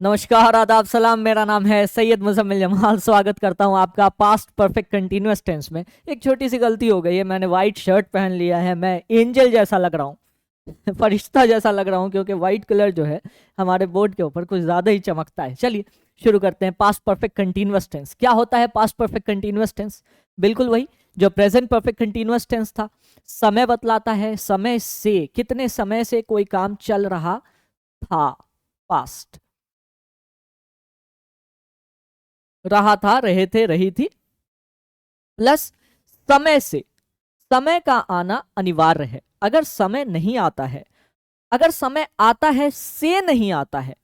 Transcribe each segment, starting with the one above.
नमस्कार, आदाब, सलाम। मेरा नाम है सैयद मुजम्मिल जमाल। स्वागत करता हूं आपका पास्ट परफेक्ट कंटीन्यूअस टेंस में। एक छोटी सी गलती हो गई है, मैंने वाइट शर्ट पहन लिया है। मैं एंजल जैसा लग रहा हूँ फरिश्ता जैसा लग रहा हूँ, क्योंकि वाइट कलर जो है हमारे बोर्ड के ऊपर कुछ ज़्यादा ही चमकता है। चलिए शुरू करते हैं। पास्ट परफेक्ट कंटीन्यूअस टेंस क्या होता है? पास्ट परफेक्ट कंटीन्यूअस टेंस बिल्कुल वही जो प्रेजेंट परफेक्ट कंटीन्यूअस टेंस था। समय बतलाता है, समय से, कितने समय से कोई काम चल रहा था। पास्ट, रहा था, रहे थे, रही थी, प्लस समय से। समय का आना अनिवार्य है। अगर समय नहीं आता है, अगर समय आता है से नहीं आता है,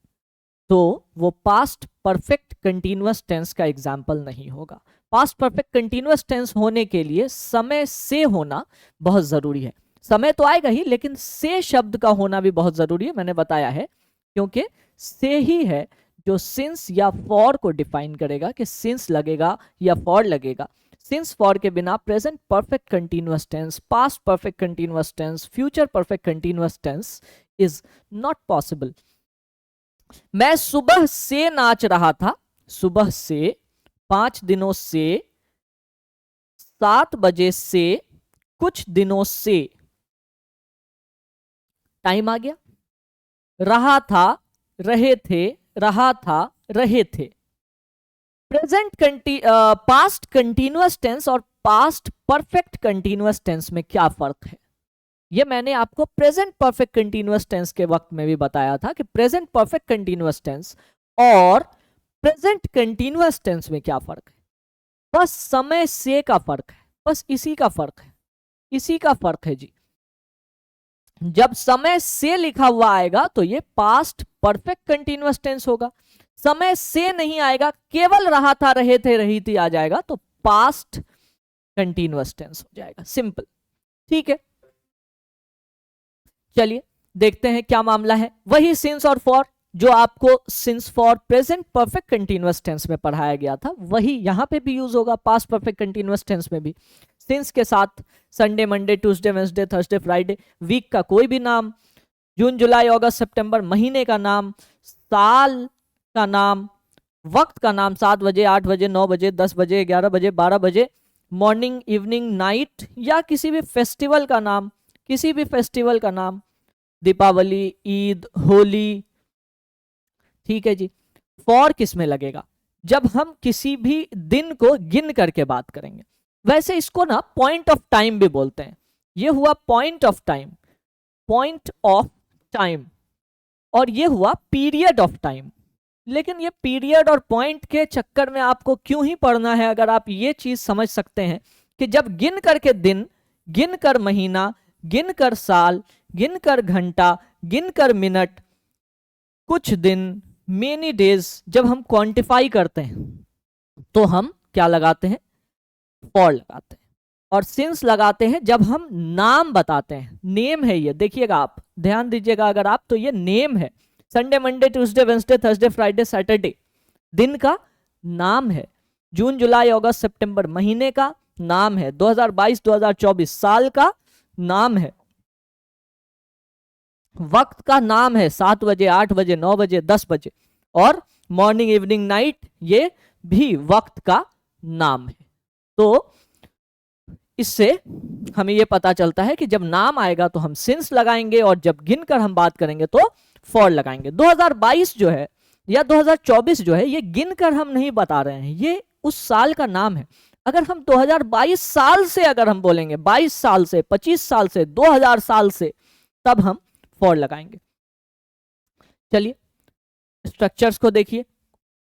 तो वो पास्ट परफेक्ट कंटीन्यूअस टेंस का एग्जाम्पल नहीं होगा। पास्ट परफेक्ट कंटीन्यूअस टेंस होने के लिए समय से होना बहुत जरूरी है। समय तो आएगा ही, लेकिन से शब्द का होना भी बहुत जरूरी है। मैंने बताया है, क्योंकि से ही है जो सिंस या फॉर को डिफाइन करेगा कि सिंस लगेगा या फॉर लगेगा। सिंस फॉर के बिना present perfect continuous tense, past perfect continuous tense, future perfect continuous tense is not possible. मैं सुबह से नाच रहा था। सुबह से, 5 दिनों से, 7 बजे से, कुछ दिनों से, टाइम आ गया। रहा था, रहे थे, रहा था, रहे थे। पास्ट कंटीन्यूअस टेंस और पास्ट परफेक्ट कंटीन्यूअस टेंस में क्या फर्क है? ये मैंने आपको प्रेजेंट परफेक्ट कंटीन्यूअस टेंस के वक्त में भी बताया था कि प्रेजेंट परफेक्ट कंटीन्यूअस टेंस और प्रेजेंट कंटीन्यूअस टेंस में क्या फर्क है। बस समय से का फर्क है, बस इसी का फर्क है, इसी का फर्क है जी। जब समय से लिखा हुआ आएगा तो ये पास्ट परफेक्ट कंटीन्यूअस टेंस होगा। समय से नहीं आएगा, केवल रहा था, रहे थे, रही थी आ जाएगा, तो पास्ट कंटीन्यूअस टेंस हो जाएगा। सिंपल, ठीक है। चलिए देखते हैं क्या मामला है। वही सिंस और फॉर जो आपको since for present perfect continuous tense में पढ़ाया गया था, वही यहां पे भी यूज होगा पास्ट परफेक्ट कंटीन्यूअस टेंस में भी। सिंस के साथ Sunday, Monday, Tuesday, Wednesday, Thursday, Friday, week का कोई भी नाम, जून, जुलाई, अगस्त, सितंबर, महीने का नाम, साल का नाम, वक्त का नाम, 7 बजे, 8 बजे, 9 बजे, 10 बजे, 11 बजे, 12 बजे, मॉर्निंग, इवनिंग, नाइट, या किसी भी फेस्टिवल का नाम, किसी भी फेस्टिवल का नाम, दीपावली, ईद, होली। ठीक है जी। फॉर किस में लगेगा? जब हम किसी भी दिन को गिन करके बात करेंगे। वैसे इसको ना पॉइंट ऑफ टाइम भी बोलते हैं। ये हुआ point of time, point of time, और ये हुआ पीरियड ऑफ टाइम। लेकिन ये पीरियड और पॉइंट के चक्कर में आपको क्यों ही पढ़ना है, अगर आप ये चीज समझ सकते हैं कि जब गिन करके दिन, गिन कर महीना, गिन कर साल, गिन कर घंटा, गिन कर मिनट, कुछ दिन, मेनी डेज, जब हम क्वांटिफाई करते हैं तो हम क्या लगाते हैं? फॉर लगाते हैं। और सिंस लगाते हैं जब हम नाम बताते हैं। नेम है ये, देखिएगा आप, ध्यान दीजिएगा अगर आप, तो ये नेम है। Sunday, Monday, Tuesday, Wednesday, Thursday, Friday, Saturday दिन का नाम है। जून, जुलाई, अगस्त, सितंबर महीने का नाम है। 2022 2024 साल का नाम है। वक्त का नाम है, 7 बजे, 8 बजे, 9 बजे, 10 बजे, और मॉर्निंग, इवनिंग, नाइट, ये भी वक्त का नाम है। तो इससे हमें यह पता चलता है कि जब नाम आएगा तो हम सिंस लगाएंगे, और जब गिनकर हम बात करेंगे तो फॉर लगाएंगे। 2022 जो है या 2024 जो है, ये गिनकर हम नहीं बता रहे हैं, ये उस साल का नाम है। अगर हम 2022 साल से अगर हम बोलेंगे, 22 साल से, 25 साल से, 2000 साल से, तब हम फॉर लगाएंगे। चलिए स्ट्रक्चर्स को देखिए।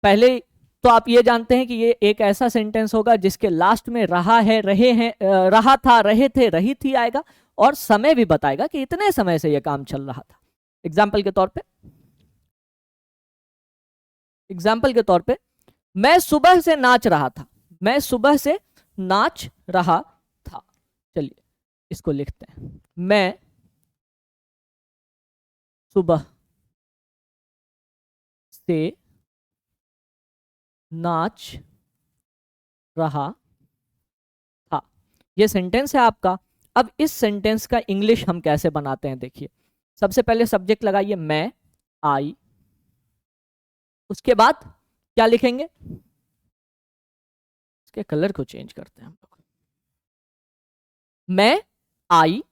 पहले तो आप ये जानते हैं कि ये एक ऐसा सेंटेंस होगा जिसके लास्ट में रहा है, रहे हैं, रहा था, रहे थे, रही थी आएगा, और समय भी बताएगा कि इतने समय से ये काम चल रहा था। एग्जाम्पल के तौर पे, एग्जाम्पल के तौर पे, मैं सुबह से नाच रहा था। मैं सुबह से नाच रहा था। चलिए इसको लिखते हैं। मैं सुबह से नाच रहा था। ये सेंटेंस है आपका। अब इस सेंटेंस का इंग्लिश हम कैसे बनाते हैं, देखिए। सबसे पहले सब्जेक्ट लगाइए मैं, आई, उसके बाद क्या लिखेंगे, इसके कलर को चेंज करते हैं हम लोग। मैं आई,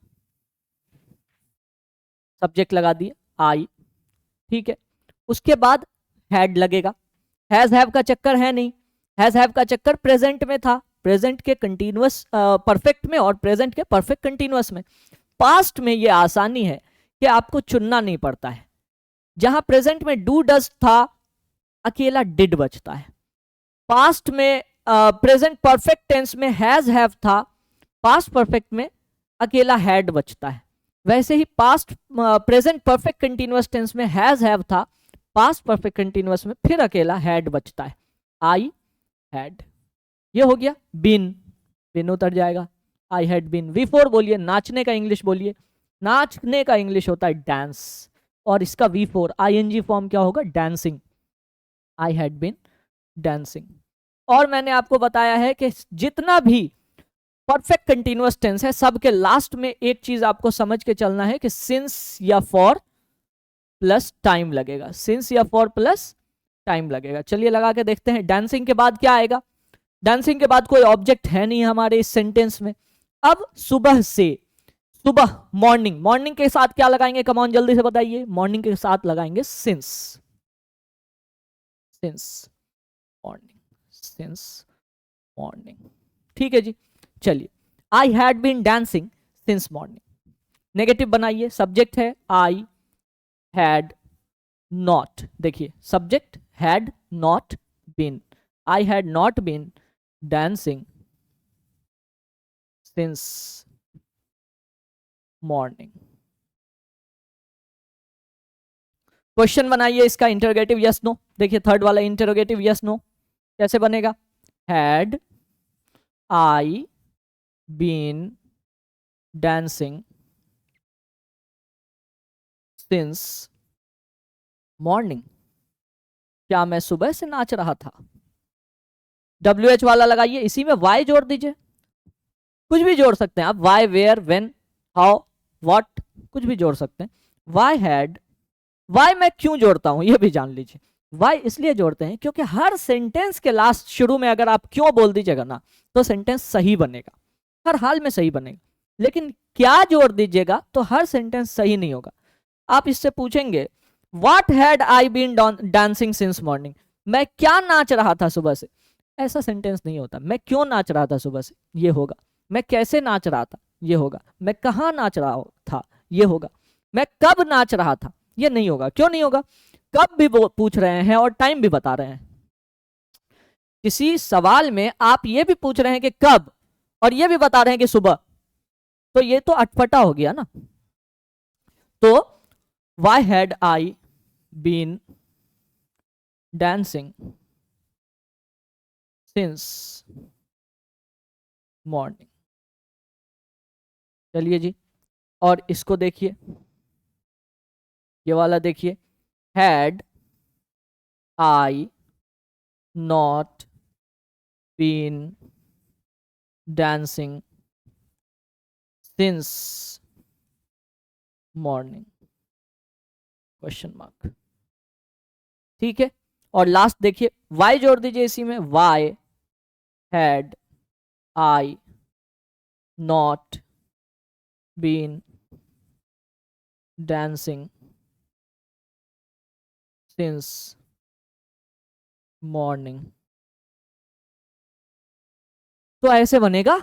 सब्जेक्ट लगा दिए आई, ठीक है। उसके बाद हैड लगेगा, हैज हैव का चक्कर है नहीं, हैज हैव का चक्कर प्रेजेंट में था, प्रेजेंट के कंटिन्यूअस परफेक्ट में और प्रेजेंट के परफेक्ट कंटिन्यूअस में। पास्ट में ये आसानी है कि आपको चुनना नहीं पड़ता है, जहां प्रेजेंट में डू डज था अकेला डिड बचता है, पास्ट में प्रेजेंट परफेक्ट टेंस में हैज हैव था, पास्ट परफेक्ट में अकेला हैड बचता है। वैसे ही past present perfect continuous tense में हैज हैव था, पास्ट परफेक्ट कंटिन्यूअस में फिर अकेला हैड बचता है, आई हैड। ये हो गया बीन, बीन उतर जाएगा, आई हैड बीन। V4 बोलिए, नाचने का इंग्लिश बोलिए, नाचने का इंग्लिश होता है डांस, और इसका V4 ING फॉर्म क्या होगा, dancing, I had been dancing. और मैंने आपको बताया है कि जितना भी परफेक्ट कंटिन्यूअस टेंस है सबके लास्ट में एक चीज आपको समझ के चलना है कि सिंस या फॉर प्लस टाइम लगेगा, सिंस या फॉर प्लस टाइम लगेगा। चलिए लगा के देखते हैं, डांसिंग के बाद क्या आएगा, डांसिंग के बाद कोई ऑब्जेक्ट है नहीं हमारे इस सेंटेंस में। अब सुबह से, सुबह मॉर्निंग, मॉर्निंग के साथ क्या लगाएंगे, कमॉन जल्दी से बताइए, मॉर्निंग के साथ लगाएंगे since, since morning, since morning, ठीक है जी। चलिए, I had been dancing since morning, negative बनाइए, सब्जेक्ट है आई हैड नॉट, देखिए subject had not been, I had not been dancing since morning. Question बनाइए इसका, इंटरोगेटिव यस नो, देखिए थर्ड वाला इंटरोगेटिव यस नो कैसे बनेगा, had I been dancing since morning, क्या मैं सुबह से नाच रहा था। WH वाला लगाइए, इसी में वाई जोड़ दीजिए, कुछ भी जोड़ सकते हैं आप, why, where, when, how, what, कुछ भी जोड़ सकते हैं। वाई हैड, वाई मैं क्यों जोड़ता हूं ये भी जान लीजिए, वाई इसलिए जोड़ते हैं क्योंकि हर सेंटेंस के लास्ट शुरू में अगर आप क्यों बोल दीजिएगा ना तो सेंटेंस सही बनेगा, हर हाल में सही बनेगा। लेकिन क्या जोड़ दीजिएगा तो हर सेंटेंस सही नहीं होगा। आप इससे पूछेंगे what had I been dancing since morning, मैं क्या नाच रहा था सुबह से, ऐसा सेंटेंस नहीं होता। मैं क्यों नाच रहा था सुबह से, ये होगा। मैं कैसे नाच रहा था, ये होगा। मैं कहाँ नाच रहा था, ये होगा। मैं कब नाच रहा था, ये नहीं होगा। क्यों नहीं होगा, कब भी पूछ रहे हैं और टाइम भी बता रहे हैं। किसी सवाल में आप ये भी पूछ रहे हैं कि कब और ये भी बता रहे हैं कि सुबह, तो ये तो अटपटा हो गया ना। तो why had I been dancing since morning। चलिए जी, और इसको देखिए, ये वाला देखिए, had I not been dancing since morning, question mark, ठीक है। और लास्ट देखिए, वाई जोड़ दीजिए इसी में, why had I not been dancing since morning. तो ऐसे बनेगा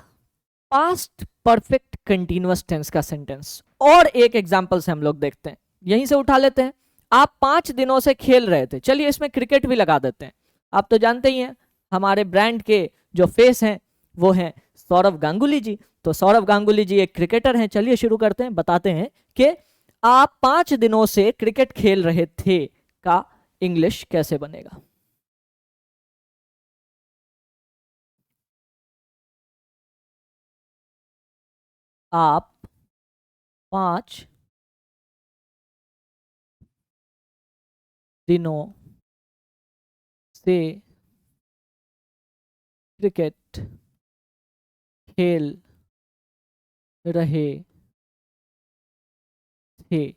पास्ट परफेक्ट कंटीन्यूअस टेंस का सेंटेंस। और एक एग्जांपल से हम लोग देखते हैं, यहीं से उठा लेते हैं। आप 5 दिनों से खेल रहे थे, चलिए इसमें क्रिकेट भी लगा देते हैं। आप तो जानते ही हैं हमारे ब्रांड के जो फेस हैं वो हैं सौरव गांगुली जी। तो सौरव गांगुली जी एक क्रिकेटर हैं। चलिए शुरू करते हैं, बताते हैं कि आप 5 दिनों से क्रिकेट खेल रहे थे का इंग्लिश कैसे बनेगा। आप 5 दिनों से क्रिकेट खेल रहे थे,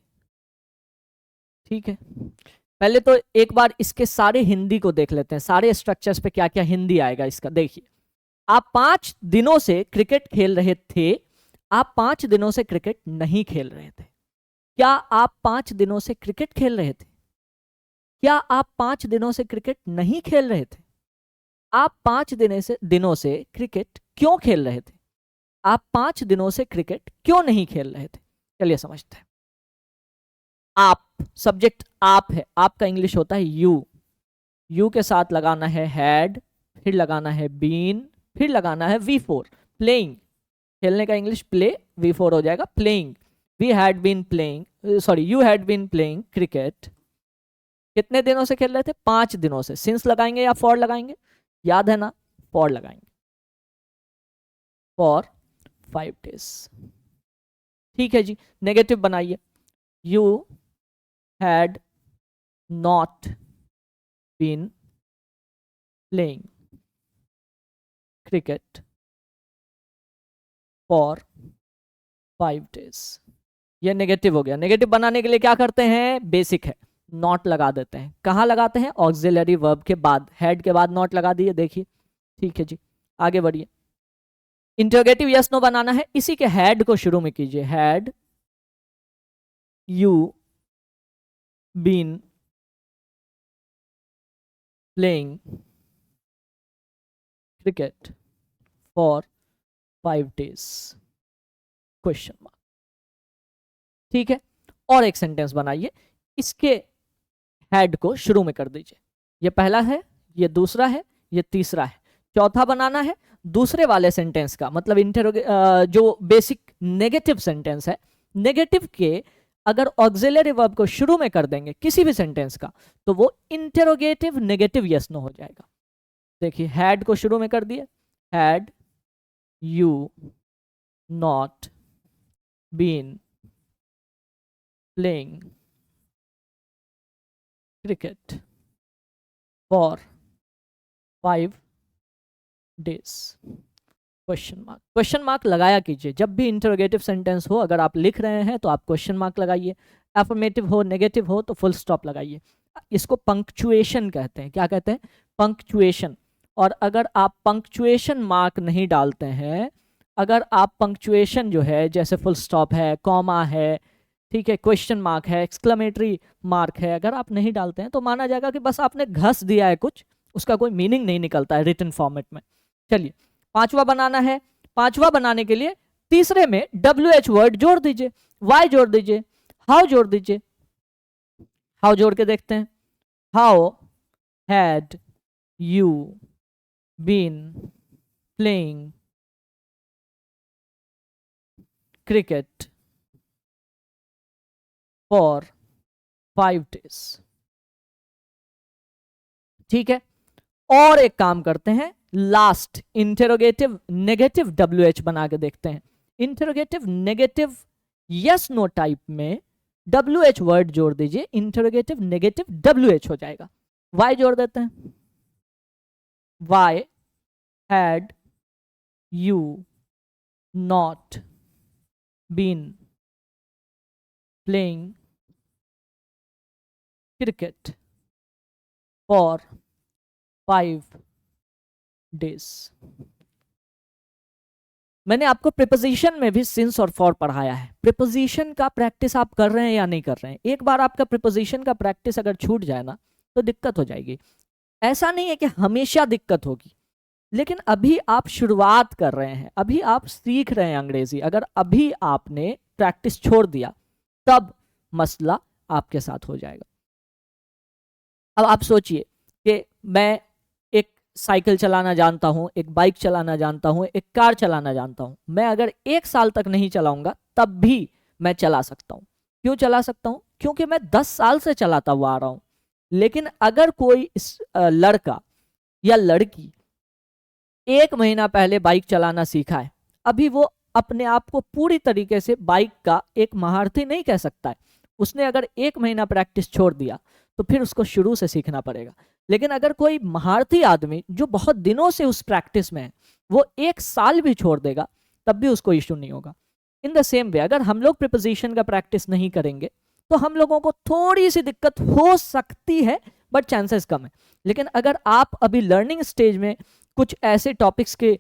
ठीक है। पहले तो एक बार इसके सारे हिंदी को देख लेते हैं, सारे स्ट्रक्चर्स पे क्या क्या हिंदी आएगा इसका। देखिए, आप 5 दिनों से क्रिकेट खेल रहे थे, आप 5 दिनों से क्रिकेट नहीं खेल रहे थे। क्या आप 5 दिनों से क्रिकेट खेल रहे थे? क्या आप 5 दिनों से क्रिकेट नहीं खेल रहे थे? आप 5 दिनों से क्रिकेट क्यों खेल रहे थे? आप 5 दिनों से क्रिकेट क्यों नहीं खेल रहे थे? चलिए समझते हैं। आप, सब्जेक्ट आप है, आपका इंग्लिश होता है यू। यू के साथ लगाना है हैड, फिर लगाना है बीन, फिर लगाना है V4, प्लेइंग। खेलने का इंग्लिश प्ले, V4 हो जाएगा playing. We had been playing, sorry you had been playing cricket. कितने दिनों से खेल रहे थे? 5 दिनों से। सिंस लगाएंगे या फॉर लगाएंगे? याद है ना, फॉर लगाएंगे, फॉर 5 days। ठीक है जी, नेगेटिव बनाइए। You had not been playing cricket for 5 days। ये नेगेटिव हो गया। नेगेटिव बनाने के लिए क्या करते हैं? बेसिक है, नॉट लगा देते हैं। कहाँ लगाते हैं? ऑक्सिलरी वर्ब के बाद, हेड के बाद नॉट लगा दिए। देखिए, ठीक है जी, आगे बढ़िए। इंटरोगेटिव यस नो बनाना है, इसी के हेड को शुरू में कीजिए। Had you been playing cricket for 5 days? Question mark. ठीक है, और एक सेंटेंस बनाइए, इसके हेड को शुरू में कर दीजिए। ये पहला है, ये दूसरा है, ये तीसरा है। चौथा बनाना है दूसरे वाले सेंटेंस का, मतलब जो बेसिक नेगेटिव सेंटेंस है, नेगेटिव के अगर ऑक्सिलरी वर्ब को शुरू में कर देंगे किसी भी सेंटेंस का, तो वो इंटेरोगेटिव नेगेटिव यस नो हो जाएगा। देखिए, हैड को शुरू में कर दिए, had you not been playing cricket for 5 days? Question mark. Question mark लगाया कीजिए जब भी इंटरोगेटिव सेंटेंस हो। अगर आप लिख रहे हैं तो आप क्वेश्चन मार्क लगाइए, एफर्मेटिव हो, नेगेटिव हो तो फुल स्टॉप लगाइए। इसको पंक्चुएशन कहते हैं। क्या कहते हैं? पंक्चुएशन। और अगर आप पंक्चुएशन मार्क नहीं डालते हैं, अगर आप पंक्चुएशन जो है, जैसे फुल स्टॉप है, कॉमा है, ठीक है, क्वेश्चन मार्क है, एक्सक्लेमेटरी मार्क है, अगर आप नहीं डालते हैं तो माना जाएगा कि बस आपने घस दिया है कुछ, उसका कोई मीनिंग नहीं निकलता है रिटन फॉर्मेट में। चलिए, पांचवा बनाना है। पांचवा बनाने के लिए तीसरे में WH वर्ड जोड़ दीजिए, वाई जोड़ दीजिए, हाउ जोड़ दीजिए। हाउ जोड़ के देखते हैं। How had you been playing cricket for 5 days? ठीक है, और एक काम करते हैं, लास्ट इंटेरोगेटिव नेगेटिव WH बना के देखते हैं। Interrogative negative yes no type में WH वर्ड जोड़ दीजिए, इंटेरोगेटिव नेगेटिव WH हो जाएगा। वाई जोड़ देते हैं, why had you not been playing cricket for 5 days? मैंने आपको प्रिपोजिशन में भी सिंस और फॉर पढ़ाया है। प्रिपोजिशन का प्रैक्टिस आप कर रहे हैं या नहीं कर रहे हैं? एक बार आपका प्रिपोजिशन का प्रैक्टिस अगर छूट जाए ना तो दिक्कत हो जाएगी। ऐसा नहीं है कि हमेशा दिक्कत होगी, लेकिन अभी आप शुरुआत कर रहे हैं, अभी आप सीख रहे हैं अंग्रेजी। अगर अभी आपने प्रैक्टिस छोड़ दिया तब मसला आपके साथ हो जाएगा। अब आप सोचिए कि मैं एक साइकिल चलाना जानता हूं, एक बाइक चलाना जानता हूं, एक कार चलाना जानता हूं। मैं अगर 1 साल तक नहीं चलाऊंगा तब भी मैं चला सकता हूं। क्यों चला सकता हूं? क्योंकि मैं 10 साल से चलाता हुआ आ रहा हूं। लेकिन अगर कोई लड़का या लड़की 1 महीना पहले बाइक चलाना सीखा है, अभी वो अपने आप को पूरी तरीके से बाइक का एक महारथी नहीं कह सकता है। उसने अगर 1 महीना प्रैक्टिस छोड़ दिया तो फिर उसको शुरू से सीखना पड़ेगा। लेकिन अगर कोई महारथी आदमी जो बहुत दिनों से उस प्रैक्टिस में है, वो 1 साल भी छोड़ देगा तब भी उसको इश्यू नहीं होगा। इन द सेम वे, अगर हम लोग प्रिपोजिशन का प्रैक्टिस नहीं करेंगे तो हम लोगों को थोड़ी सी दिक्कत हो सकती है, बट चांसेस कम है। लेकिन अगर आप अभी लर्निंग स्टेज में कुछ ऐसे टॉपिक्स के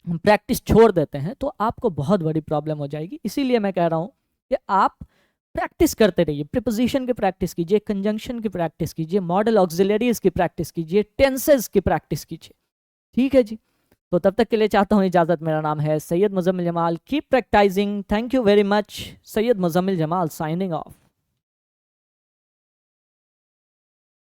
प्रैक्टिस छोड़ देते हैं तो आपको बहुत बड़ी प्रॉब्लम हो जाएगी। इसीलिए मैं कह रहा हूं कि आप प्रैक्टिस करते रहिए, प्रीपोजिशन की प्रैक्टिस कीजिए, कंजंक्शन की प्रैक्टिस कीजिए, मॉडल ऑक्सिलरीज की प्रैक्टिस कीजिए, टेंसेस की प्रैक्टिस कीजिए। ठीक है जी, तो तब तक के लिए चाहता हूं इजाजत। मेरा नाम है Syed Muzammil Jamal. Keep practising. Thank you very much. Syed Muzammil Jamal signing of.